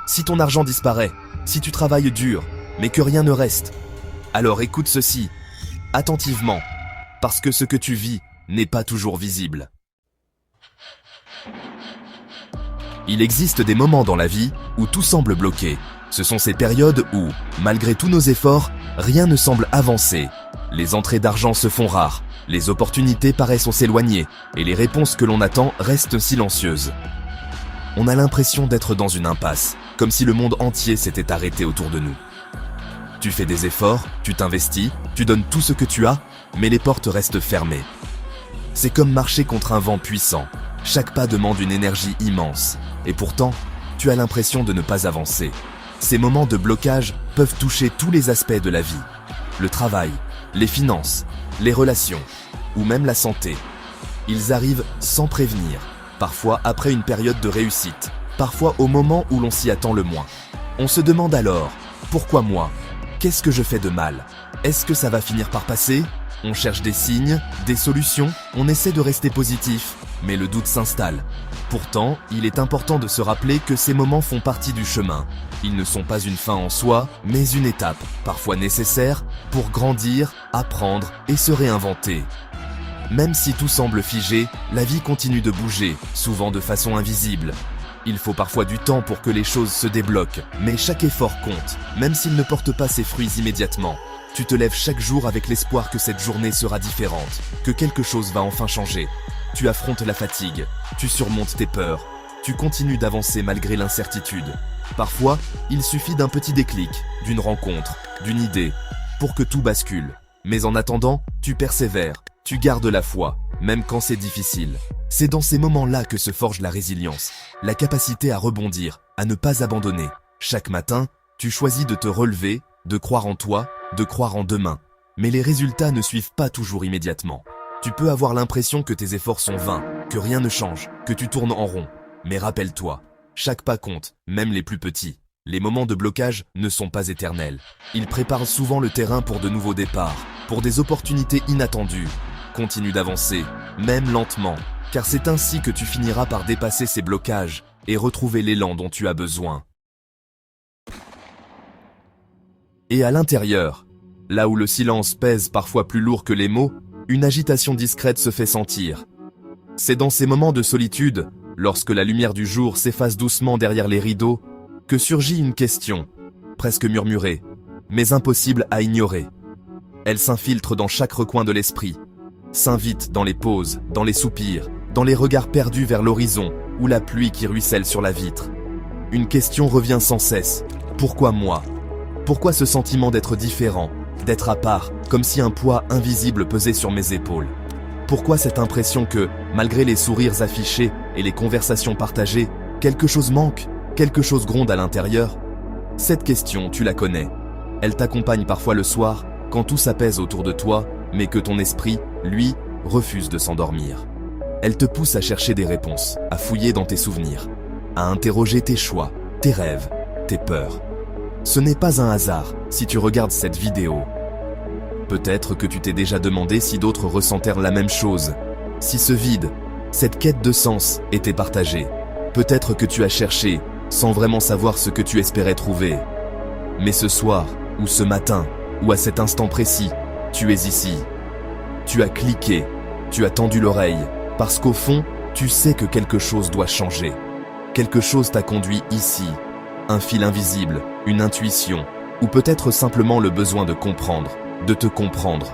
Si ton argent disparaît, si tu travailles dur, mais que rien ne reste, alors écoute ceci, attentivement, parce que ce que tu vis n'est pas toujours visible. Il existe des moments dans la vie où tout semble bloqué. Ce sont ces périodes où, malgré tous nos efforts, rien ne semble avancer. Les entrées d'argent se font rares, les opportunités paraissent s'éloigner, et les réponses que l'on attend restent silencieuses. On a l'impression d'être dans une impasse, comme si le monde entier s'était arrêté autour de nous. Tu fais des efforts, tu t'investis, tu donnes tout ce que tu as, mais les portes restent fermées. C'est comme marcher contre un vent puissant. Chaque pas demande une énergie immense, et pourtant, tu as l'impression de ne pas avancer. Ces moments de blocage peuvent toucher tous les aspects de la vie. Le travail, les finances, les relations, ou même la santé. Ils arrivent sans prévenir, parfois après une période de réussite, parfois au moment où l'on s'y attend le moins. On se demande alors, pourquoi moi? Qu'est-ce que je fais de mal? Est-ce que ça va finir par passer? On cherche des signes, des solutions, on essaie de rester positif, mais le doute s'installe. Pourtant, il est important de se rappeler que ces moments font partie du chemin. Ils ne sont pas une fin en soi, mais une étape, parfois nécessaire, pour grandir, apprendre et se réinventer. Même si tout semble figé, la vie continue de bouger, souvent de façon invisible. Il faut parfois du temps pour que les choses se débloquent, mais chaque effort compte, même s'il ne porte pas ses fruits immédiatement. Tu te lèves chaque jour avec l'espoir que cette journée sera différente, que quelque chose va enfin changer. Tu affrontes la fatigue, tu surmontes tes peurs, tu continues d'avancer malgré l'incertitude. Parfois, il suffit d'un petit déclic, d'une rencontre, d'une idée, pour que tout bascule. Mais en attendant, tu persévères, tu gardes la foi, même quand c'est difficile. C'est dans ces moments-là que se forge la résilience, la capacité à rebondir, à ne pas abandonner. Chaque matin, tu choisis de te relever, de croire en toi, de croire en demain. Mais les résultats ne suivent pas toujours immédiatement. Tu peux avoir l'impression que tes efforts sont vains, que rien ne change, que tu tournes en rond. Mais rappelle-toi, chaque pas compte, même les plus petits. Les moments de blocage ne sont pas éternels. Ils préparent souvent le terrain pour de nouveaux départs, pour des opportunités inattendues. Continue d'avancer, même lentement, car c'est ainsi que tu finiras par dépasser ces blocages et retrouver l'élan dont tu as besoin. Et à l'intérieur, là où le silence pèse parfois plus lourd que les mots, une agitation discrète se fait sentir. C'est dans ces moments de solitude, lorsque la lumière du jour s'efface doucement derrière les rideaux, que surgit une question, presque murmurée, mais impossible à ignorer. Elle s'infiltre dans chaque recoin de l'esprit, s'invite dans les pauses, dans les soupirs, dans les regards perdus vers l'horizon ou la pluie qui ruisselle sur la vitre. Une question revient sans cesse. Pourquoi moi? Pourquoi ce sentiment d'être différent, d'être à part, comme si un poids invisible pesait sur mes épaules? Pourquoi cette impression que, malgré les sourires affichés et les conversations partagées, quelque chose manque, quelque chose gronde à l'intérieur? Cette question, tu la connais. Elle t'accompagne parfois le soir, quand tout s'apaise autour de toi, mais que ton esprit, lui, refuse de s'endormir. Elle te pousse à chercher des réponses, à fouiller dans tes souvenirs, à interroger tes choix, tes rêves, tes peurs. Ce n'est pas un hasard si tu regardes cette vidéo. Peut-être que tu t'es déjà demandé si d'autres ressentèrent la même chose, si ce vide, cette quête de sens était partagée. Peut-être que tu as cherché, sans vraiment savoir ce que tu espérais trouver. Mais ce soir, ou ce matin, ou à cet instant précis, tu es ici. Tu as cliqué, tu as tendu l'oreille, parce qu'au fond, tu sais que quelque chose doit changer. Quelque chose t'a conduit ici. Un fil invisible, une intuition, ou peut-être simplement le besoin de comprendre, de te comprendre.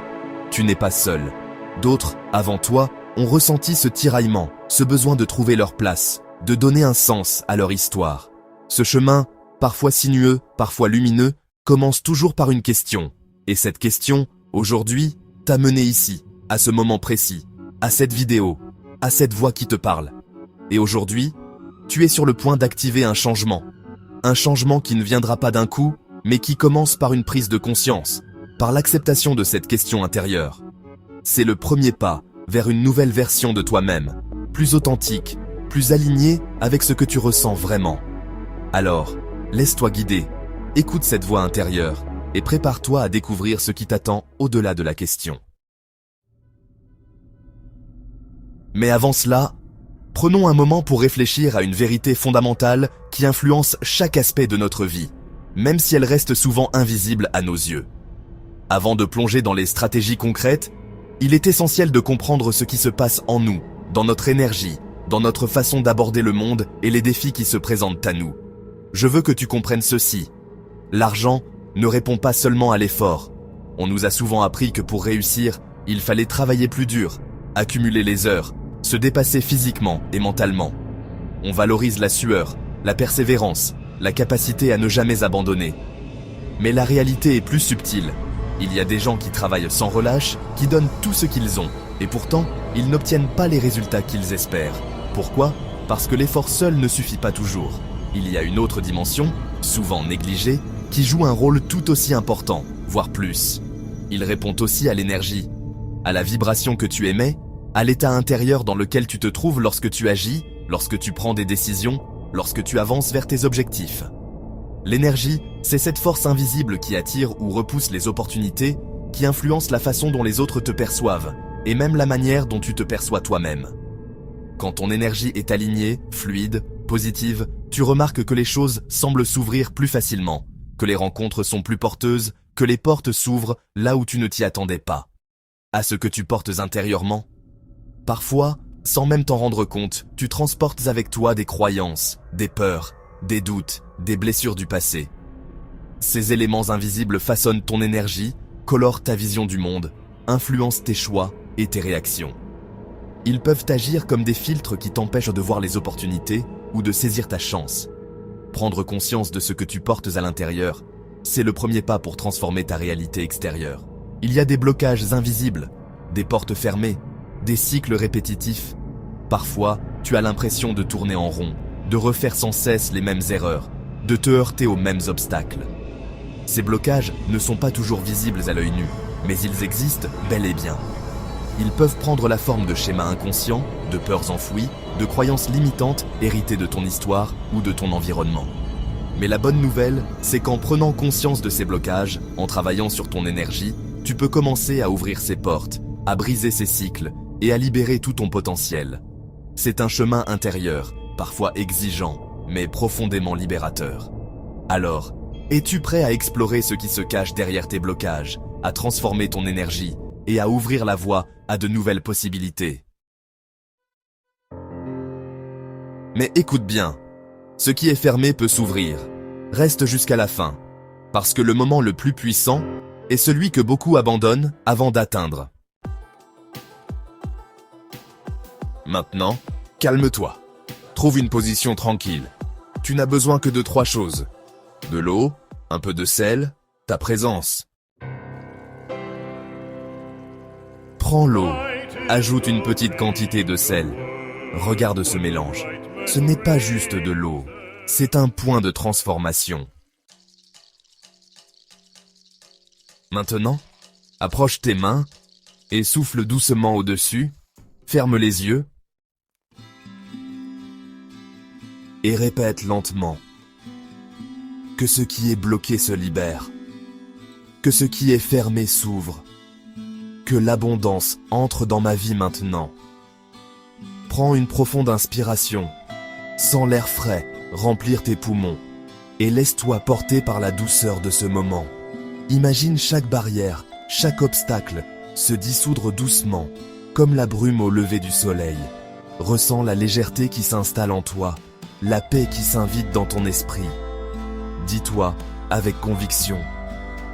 Tu n'es pas seul. D'autres, avant toi, ont ressenti ce tiraillement, ce besoin de trouver leur place, de donner un sens à leur histoire. Ce chemin, parfois sinueux, parfois lumineux, commence toujours par une question. Et cette question, aujourd'hui, t'a mené ici, à ce moment précis, à cette vidéo, à cette voix qui te parle. Et aujourd'hui, tu es sur le point d'activer un changement. Un changement qui ne viendra pas d'un coup, mais qui commence par une prise de conscience, par l'acceptation de cette question intérieure. C'est le premier pas vers une nouvelle version de toi-même, plus authentique, plus alignée avec ce que tu ressens vraiment. Alors, laisse-toi guider, écoute cette voix intérieure et prépare-toi à découvrir ce qui t'attend au-delà de la question. Mais avant cela, Prenons un moment pour réfléchir à une vérité fondamentale qui influence chaque aspect de notre vie, même si elle reste souvent invisible à nos yeux. Avant de plonger dans les stratégies concrètes, il est essentiel de comprendre ce qui se passe en nous, dans notre énergie, dans notre façon d'aborder le monde et les défis qui se présentent à nous. Je veux que tu comprennes ceci. L'argent ne répond pas seulement à l'effort. On nous a souvent appris que pour réussir, il fallait travailler plus dur, accumuler les heures, se dépasser physiquement et mentalement. On valorise la sueur, la persévérance, la capacité à ne jamais abandonner. Mais la réalité est plus subtile. Il y a des gens qui travaillent sans relâche, qui donnent tout ce qu'ils ont, et pourtant, ils n'obtiennent pas les résultats qu'ils espèrent. Pourquoi ? Parce que l'effort seul ne suffit pas toujours. Il y a une autre dimension, souvent négligée, qui joue un rôle tout aussi important, voire plus. Il répond aussi à l'énergie, à la vibration que tu émets, à l'état intérieur dans lequel tu te trouves lorsque tu agis, lorsque tu prends des décisions, lorsque tu avances vers tes objectifs. L'énergie, c'est cette force invisible qui attire ou repousse les opportunités, qui influence la façon dont les autres te perçoivent, et même la manière dont tu te perçois toi-même. Quand ton énergie est alignée, fluide, positive, tu remarques que les choses semblent s'ouvrir plus facilement, que les rencontres sont plus porteuses, que les portes s'ouvrent là où tu ne t'y attendais pas. À ce que tu portes intérieurement. Parfois, sans même t'en rendre compte, tu transportes avec toi des croyances, des peurs, des doutes, des blessures du passé. Ces éléments invisibles façonnent ton énergie, colorent ta vision du monde, influencent tes choix et tes réactions. Ils peuvent agir comme des filtres qui t'empêchent de voir les opportunités ou de saisir ta chance. Prendre conscience de ce que tu portes à l'intérieur, c'est le premier pas pour transformer ta réalité extérieure. Il y a des blocages invisibles, des portes fermées, des cycles répétitifs. Parfois, tu as l'impression de tourner en rond, de refaire sans cesse les mêmes erreurs, de te heurter aux mêmes obstacles. Ces blocages ne sont pas toujours visibles à l'œil nu, mais ils existent bel et bien. Ils peuvent prendre la forme de schémas inconscients, de peurs enfouies, de croyances limitantes héritées de ton histoire ou de ton environnement. Mais la bonne nouvelle, c'est qu'en prenant conscience de ces blocages, en travaillant sur ton énergie, tu peux commencer à ouvrir ces portes, à briser ces cycles et à libérer tout ton potentiel. C'est un chemin intérieur, parfois exigeant, mais profondément libérateur. Alors, es-tu prêt à explorer ce qui se cache derrière tes blocages, à transformer ton énergie et à ouvrir la voie à de nouvelles possibilités? Mais écoute bien, ce qui est fermé peut s'ouvrir. Reste jusqu'à la fin, parce que le moment le plus puissant est celui que beaucoup abandonnent avant d'atteindre. Maintenant, calme-toi. Trouve une position tranquille. Tu n'as besoin que de 3 choses. De l'eau, un peu de sel, ta présence. Prends l'eau, ajoute une petite quantité de sel. Regarde ce mélange. Ce n'est pas juste de l'eau, c'est un point de transformation. Maintenant, approche tes mains et souffle doucement au-dessus, ferme les yeux et répète lentement. Que ce qui est bloqué se libère, que ce qui est fermé s'ouvre, que l'abondance entre dans ma vie maintenant. Prends une profonde inspiration, sens l'air frais remplir tes poumons et laisse-toi porter par la douceur de ce moment. Imagine chaque barrière, chaque obstacle se dissoudre doucement, comme la brume au lever du soleil. Ressens la légèreté qui s'installe en toi, la paix qui s'invite dans ton esprit. Dis-toi, avec conviction,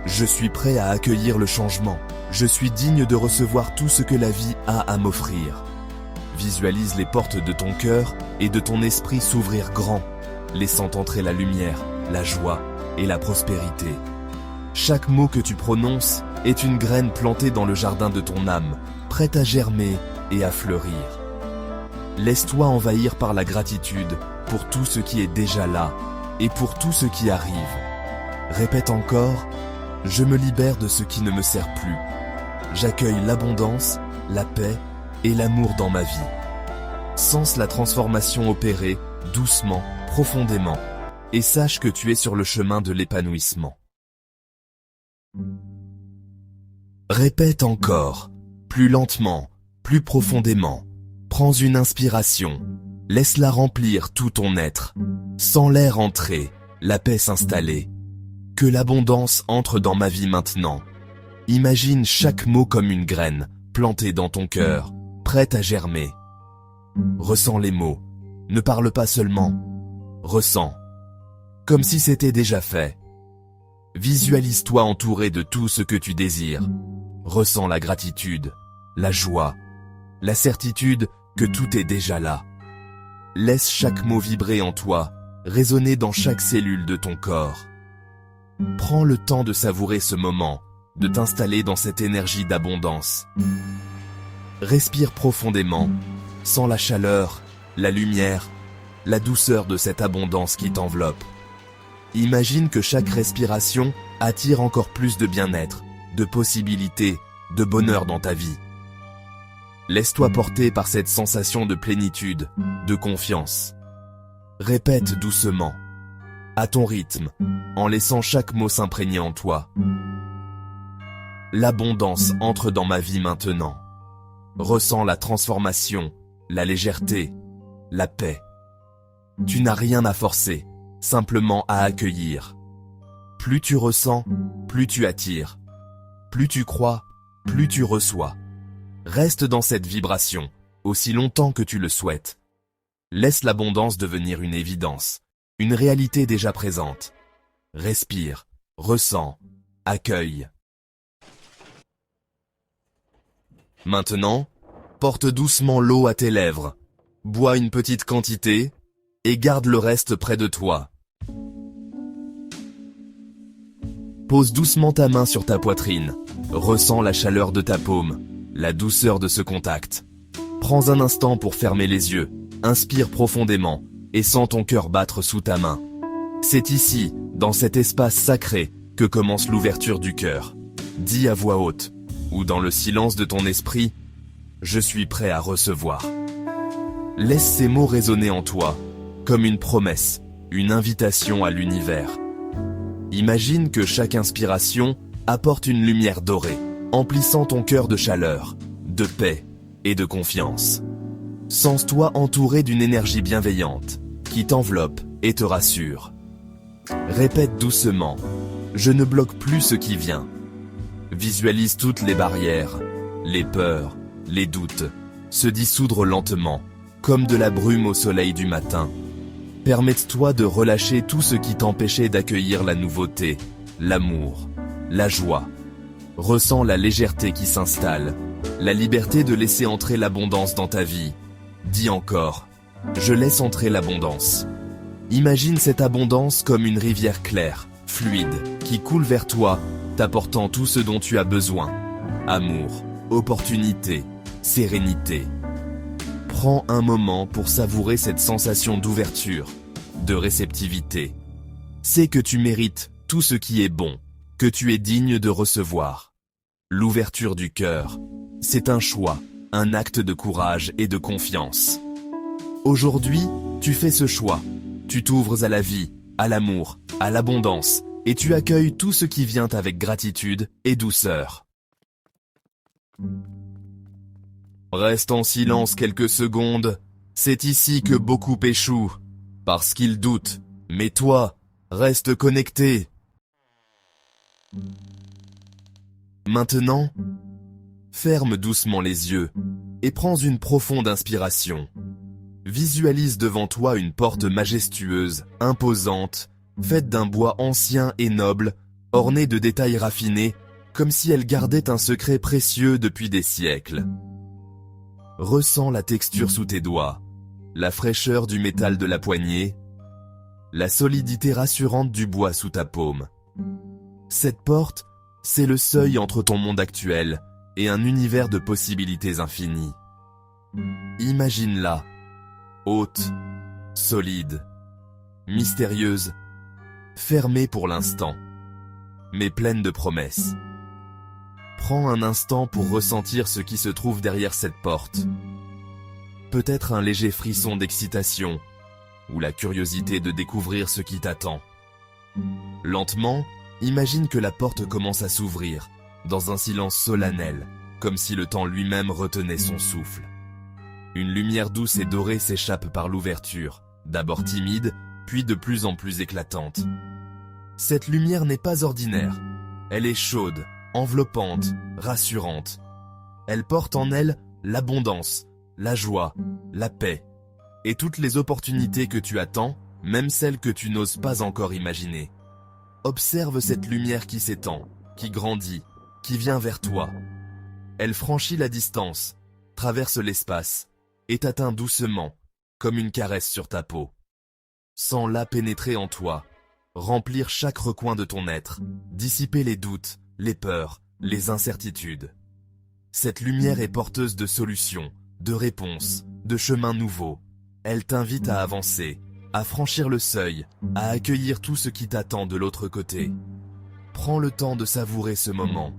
je suis prêt à accueillir le changement. Je suis digne de recevoir tout ce que la vie a à m'offrir. Visualise les portes de ton cœur et de ton esprit s'ouvrir grand, laissant entrer la lumière, la joie et la prospérité. Chaque mot que tu prononces est une graine plantée dans le jardin de ton âme, prête à germer et à fleurir. Laisse-toi envahir par la gratitude pour tout ce qui est déjà là et pour tout ce qui arrive. Répète encore, je me libère de ce qui ne me sert plus. J'accueille l'abondance, la paix et l'amour dans ma vie. Sens la transformation opérer doucement, profondément, et sache que tu es sur le chemin de l'épanouissement. Répète encore, plus lentement, plus profondément. Prends une inspiration, Laisse-la remplir tout ton être. Sans l'air entrer, la paix s'installer. Que l'abondance entre dans ma vie maintenant. Imagine chaque mot comme une graine, plantée dans ton cœur, prête à germer. Ressens les mots. Ne parle pas seulement. Ressens. Comme si c'était déjà fait. Visualise-toi entouré de tout ce que tu désires. Ressens la gratitude, la joie, la certitude que tout est déjà là. Laisse chaque mot vibrer en toi, résonner dans chaque cellule de ton corps. Prends le temps de savourer ce moment, de t'installer dans cette énergie d'abondance. Respire profondément, sens la chaleur, la lumière, la douceur de cette abondance qui t'enveloppe. Imagine que chaque respiration attire encore plus de bien-être, de possibilités, de bonheur dans ta vie. Laisse-toi porter par cette sensation de plénitude, de confiance. Répète doucement, à ton rythme, en laissant chaque mot s'imprégner en toi. L'abondance entre dans ma vie maintenant. Ressens la transformation, la légèreté, la paix. Tu n'as rien à forcer, simplement à accueillir. Plus tu ressens, plus tu attires. Plus tu crois, plus tu reçois. Reste dans cette vibration, aussi longtemps que tu le souhaites. Laisse l'abondance devenir une évidence, une réalité déjà présente. Respire, ressens, accueille. Maintenant, porte doucement l'eau à tes lèvres. Bois une petite quantité et garde le reste près de toi. Pose doucement ta main sur ta poitrine. Ressens la chaleur de ta paume, la douceur de ce contact. Prends un instant pour fermer les yeux. Inspire profondément et sens ton cœur battre sous ta main. C'est ici, dans cet espace sacré, que commence l'ouverture du cœur. Dis à voix haute, ou dans le silence de ton esprit, « Je suis prêt à recevoir ». Laisse ces mots résonner en toi, comme une promesse, une invitation à l'univers. Imagine que chaque inspiration apporte une lumière dorée, emplissant ton cœur de chaleur, de paix et de confiance. Sens-toi entouré d'une énergie bienveillante, qui t'enveloppe et te rassure. Répète doucement, « Je ne bloque plus ce qui vient ». Visualise toutes les barrières, les peurs, les doutes, se dissoudre lentement, comme de la brume au soleil du matin. Permette-toi de relâcher tout ce qui t'empêchait d'accueillir la nouveauté, l'amour, la joie. Ressens la légèreté qui s'installe, la liberté de laisser entrer l'abondance dans ta vie. Dis encore, je laisse entrer l'abondance. Imagine cette abondance comme une rivière claire, fluide, qui coule vers toi, t'apportant tout ce dont tu as besoin. Amour, opportunité, sérénité. Prends un moment pour savourer cette sensation d'ouverture, de réceptivité. Sais que tu mérites tout ce qui est bon, que tu es digne de recevoir. L'ouverture du cœur, c'est un choix, un acte de courage et de confiance. Aujourd'hui, tu fais ce choix. Tu t'ouvres à la vie, à l'amour, à l'abondance, et tu accueilles tout ce qui vient avec gratitude et douceur. Reste en silence quelques secondes. C'est ici que beaucoup échouent, parce qu'ils doutent. Mais toi, reste connecté. Maintenant, ferme doucement les yeux et prends une profonde inspiration. Visualise devant toi une porte majestueuse, imposante, faite d'un bois ancien et noble, ornée de détails raffinés, comme si elle gardait un secret précieux depuis des siècles. Ressens la texture sous tes doigts, la fraîcheur du métal de la poignée, la solidité rassurante du bois sous ta paume. Cette porte, c'est le seuil entre ton monde actuel et un univers de possibilités infinies. Imagine-la, haute, solide, mystérieuse, fermée pour l'instant, mais pleine de promesses. Prends un instant pour ressentir ce qui se trouve derrière cette porte. Peut-être un léger frisson d'excitation, ou la curiosité de découvrir ce qui t'attend. Lentement, imagine que la porte commence à s'ouvrir, dans un silence solennel, comme si le temps lui-même retenait son souffle. Une lumière douce et dorée s'échappe par l'ouverture, d'abord timide, puis de plus en plus éclatante. Cette lumière n'est pas ordinaire. Elle est chaude, enveloppante, rassurante. Elle porte en elle l'abondance, la joie, la paix, et toutes les opportunités que tu attends, même celles que tu n'oses pas encore imaginer. Observe cette lumière qui s'étend, qui grandit, qui vient vers toi. Elle franchit la distance, traverse l'espace, et t'atteint doucement, comme une caresse sur ta peau. Sens-la pénétrer en toi, remplir chaque recoin de ton être, dissiper les doutes, les peurs, les incertitudes. Cette lumière est porteuse de solutions, de réponses, de chemins nouveaux. Elle t'invite à avancer, à franchir le seuil, à accueillir tout ce qui t'attend de l'autre côté. Prends le temps de savourer ce moment.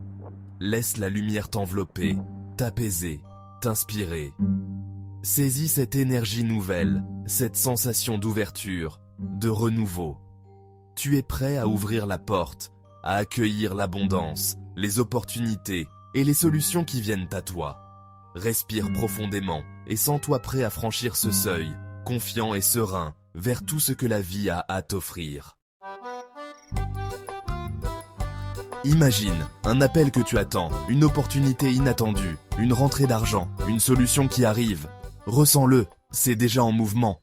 Laisse la lumière t'envelopper, t'apaiser, t'inspirer. Saisis cette énergie nouvelle, cette sensation d'ouverture, de renouveau. Tu es prêt à ouvrir la porte, à accueillir l'abondance, les opportunités et les solutions qui viennent à toi. Respire profondément et sens-toi prêt à franchir ce seuil, confiant et serein, vers tout ce que la vie a à t'offrir. Imagine un appel que tu attends, une opportunité inattendue, une rentrée d'argent, une solution qui arrive. Ressens-le, c'est déjà en mouvement.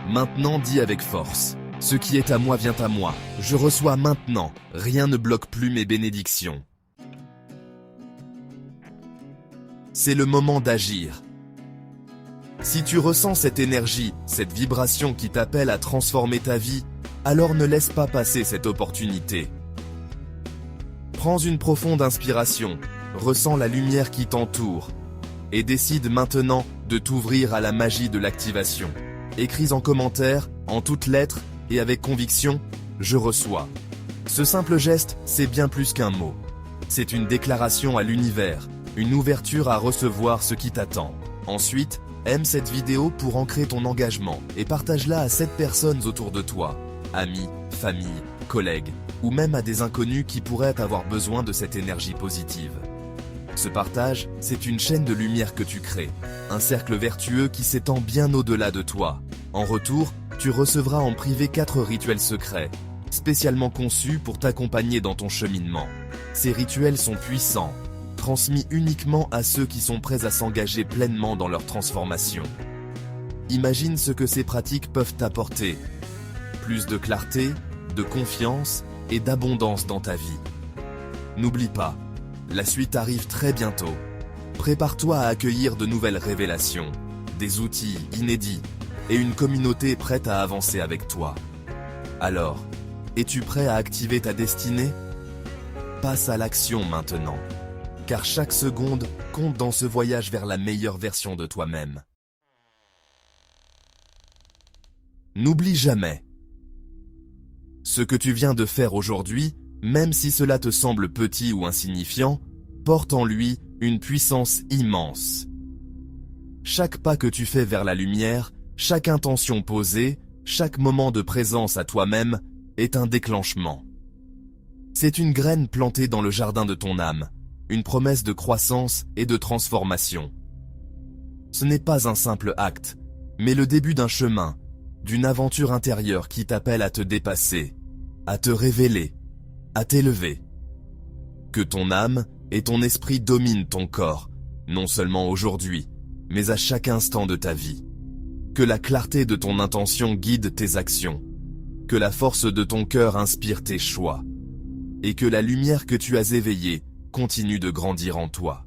Maintenant dis avec force. Ce qui est à moi vient à moi. Je reçois maintenant. Rien ne bloque plus mes bénédictions. C'est le moment d'agir. Si tu ressens cette énergie, cette vibration qui t'appelle à transformer ta vie, alors ne laisse pas passer cette opportunité. Prends une profonde inspiration, ressens la lumière qui t'entoure et décide maintenant de t'ouvrir à la magie de l'activation. Écris en commentaire, en toutes lettres et avec conviction, je reçois. Ce simple geste, c'est bien plus qu'un mot. C'est une déclaration à l'univers, une ouverture à recevoir ce qui t'attend. Ensuite, aime cette vidéo pour ancrer ton engagement et partage-la à 7 personnes autour de toi, amis, famille, collègues, ou même à des inconnus qui pourraient avoir besoin de cette énergie positive. Ce partage, c'est une chaîne de lumière que tu crées, un cercle vertueux qui s'étend bien au-delà de toi. En retour, tu recevras en privé 4 rituels secrets, spécialement conçus pour t'accompagner dans ton cheminement. Ces rituels sont puissants, transmis uniquement à ceux qui sont prêts à s'engager pleinement dans leur transformation. Imagine ce que ces pratiques peuvent t'apporter. Plus de clarté, de confiance et d'abondance dans ta vie. N'oublie pas, la suite arrive très bientôt. Prépare-toi à accueillir de nouvelles révélations, des outils inédits et une communauté prête à avancer avec toi. Alors, es-tu prêt à activer ta destinée? Passe à l'action maintenant, car chaque seconde compte dans ce voyage vers la meilleure version de toi-même. N'oublie jamais. Ce que tu viens de faire aujourd'hui, même si cela te semble petit ou insignifiant, porte en lui une puissance immense. Chaque pas que tu fais vers la lumière, chaque intention posée, chaque moment de présence à toi-même est un déclenchement. C'est une graine plantée dans le jardin de ton âme, une promesse de croissance et de transformation. Ce n'est pas un simple acte, mais le début d'un chemin, d'une aventure intérieure qui t'appelle à te dépasser, à te révéler, à t'élever. Que ton âme et ton esprit dominent ton corps, non seulement aujourd'hui, mais à chaque instant de ta vie. Que la clarté de ton intention guide tes actions, que la force de ton cœur inspire tes choix, et que la lumière que tu as éveillée continue de grandir en toi.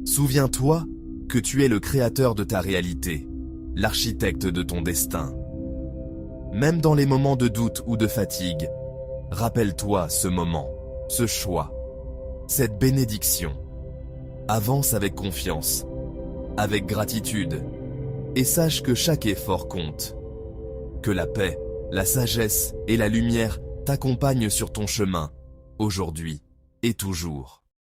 Souviens-toi que tu es le créateur de ta réalité, l'architecte de ton destin. Même dans les moments de doute ou de fatigue, rappelle-toi ce moment, ce choix, cette bénédiction. Avance avec confiance, avec gratitude, et sache que chaque effort compte. Que la paix, la sagesse et la lumière t'accompagnent sur ton chemin, aujourd'hui et toujours.